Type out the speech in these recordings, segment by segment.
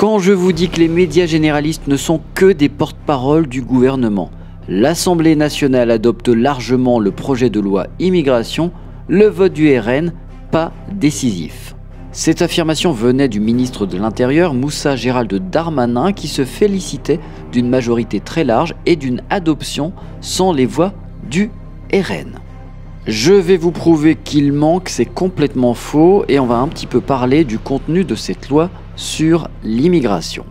Quand je vous dis que les médias généralistes ne sont que des porte-parole du gouvernement, l'Assemblée nationale adopte largement le projet de loi immigration, le vote du RN, pas décisif. Cette affirmation venait du ministre de l'Intérieur, Moussa Gérald Darmanin, qui se félicitait d'une majorité très large et d'une adoption sans les voix du RN. Je vais vous prouver qu'il manque, c'est complètement faux, et on va un petit peu parler du contenu de cette loi sur l'immigration.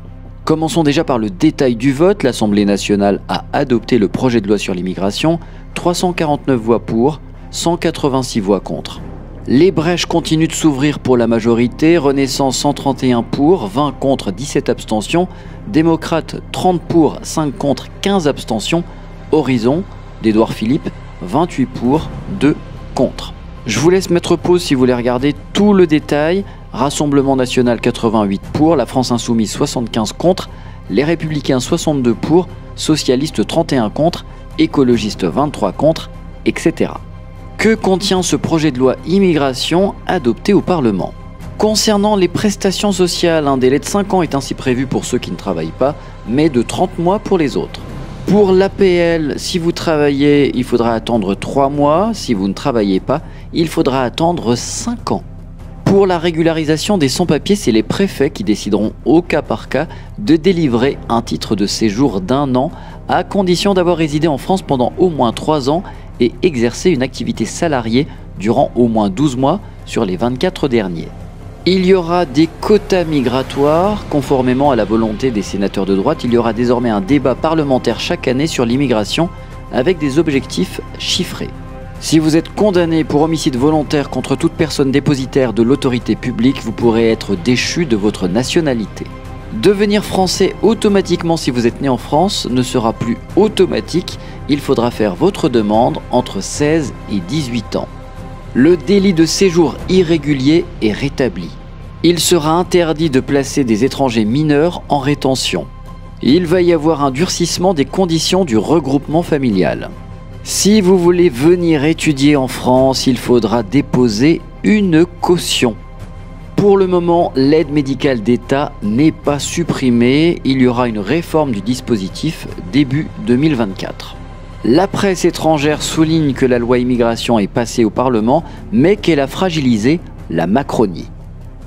Commençons déjà par le détail du vote. L'Assemblée nationale a adopté le projet de loi sur l'immigration, 349 voix pour, 186 voix contre. Les brèches continuent de s'ouvrir pour la majorité, Renaissance 131 pour, 20 contre, 17 abstentions, Démocrates 30 pour, 5 contre, 15 abstentions, Horizon d'Édouard Philippe 28 pour, 2 contre. Je vous laisse mettre pause si vous voulez regarder tout le détail. Rassemblement national 88 pour, la France insoumise 75 contre, les Républicains 62 pour, Socialistes 31 contre, Écologistes 23 contre, etc. Que contient ce projet de loi immigration adopté au Parlement? Concernant les prestations sociales, un délai de 5 ans est ainsi prévu pour ceux qui ne travaillent pas, mais de 30 mois pour les autres. Pour l'APL, si vous travaillez, il faudra attendre 3 mois. Si vous ne travaillez pas, il faudra attendre 5 ans. Pour la régularisation des sans-papiers, c'est les préfets qui décideront au cas par cas de délivrer un titre de séjour d'1 an à condition d'avoir résidé en France pendant au moins 3 ans et exercer une activité salariée durant au moins 12 mois sur les 24 derniers. Il y aura des quotas migratoires. Conformément à la volonté des sénateurs de droite, il y aura désormais un débat parlementaire chaque année sur l'immigration avec des objectifs chiffrés. Si vous êtes condamné pour homicide volontaire contre toute personne dépositaire de l'autorité publique, vous pourrez être déchu de votre nationalité. Devenir français automatiquement si vous êtes né en France ne sera plus automatique, il faudra faire votre demande entre 16 et 18 ans. Le délit de séjour irrégulier est rétabli. Il sera interdit de placer des étrangers mineurs en rétention. Il va y avoir un durcissement des conditions du regroupement familial. Si vous voulez venir étudier en France, il faudra déposer une caution. Pour le moment, l'aide médicale d'État n'est pas supprimée. Il y aura une réforme du dispositif début 2024. La presse étrangère souligne que la loi immigration est passée au Parlement, mais qu'elle a fragilisé la Macronie.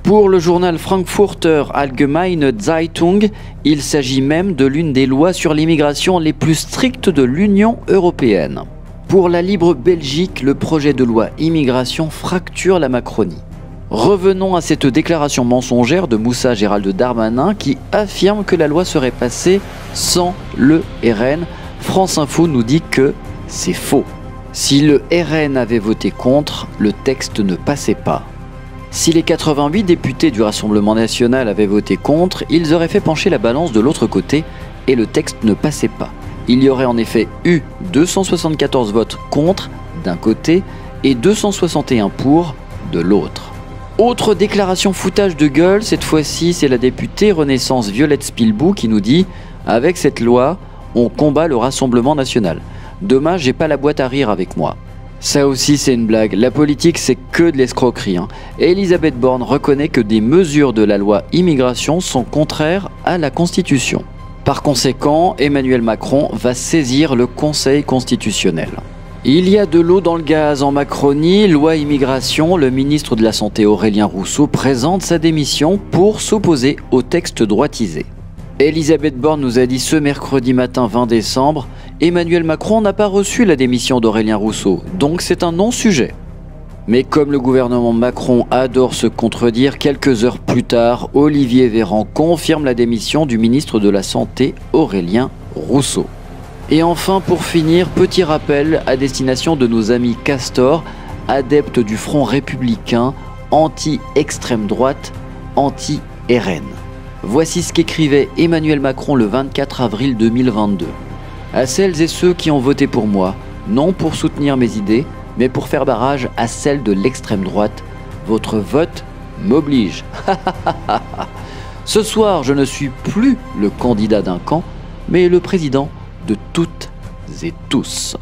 Pour le journal Frankfurter Allgemeine Zeitung, il s'agit même de l'une des lois sur l'immigration les plus strictes de l'Union européenne. Pour la Libre Belgique, le projet de loi immigration fracture la Macronie. Revenons à cette déclaration mensongère de Moussa Gérald Darmanin qui affirme que la loi serait passée sans le RN. France Info nous dit que c'est faux. Si le RN avait voté contre, le texte ne passait pas. Si les 88 députés du Rassemblement national avaient voté contre, ils auraient fait pencher la balance de l'autre côté et le texte ne passait pas. Il y aurait en effet eu 274 votes contre d'un côté et 261 pour de l'autre. Autre déclaration foutage de gueule, cette fois-ci c'est la députée Renaissance Violette Spilbou qui nous dit « Avec cette loi, on combat le Rassemblement national. Dommage, j'ai pas la boîte à rire avec moi. » Ça aussi c'est une blague, la politique c'est que de l'escroquerie. Elisabeth Borne reconnaît que des mesures de la loi immigration sont contraires à la Constitution. Par conséquent, Emmanuel Macron va saisir le Conseil constitutionnel. Il y a de l'eau dans le gaz en Macronie, loi immigration, le ministre de la Santé Aurélien Rousseau présente sa démission pour s'opposer au texte droitisé. Elisabeth Borne nous a dit ce mercredi matin 20 décembre, Emmanuel Macron n'a pas reçu la démission d'Aurélien Rousseau, donc c'est un non-sujet. Mais comme le gouvernement Macron adore se contredire, quelques heures plus tard, Olivier Véran confirme la démission du ministre de la Santé Aurélien Rousseau. Et enfin, pour finir, petit rappel à destination de nos amis Castor, adeptes du Front républicain, anti-extrême droite, anti-RN. Voici ce qu'écrivait Emmanuel Macron le 24 avril 2022. À celles et ceux qui ont voté pour moi, non pour soutenir mes idées, mais pour faire barrage à celles de l'extrême droite, votre vote m'oblige. Ce soir, je ne suis plus le candidat d'un camp, mais le président de toutes et tous.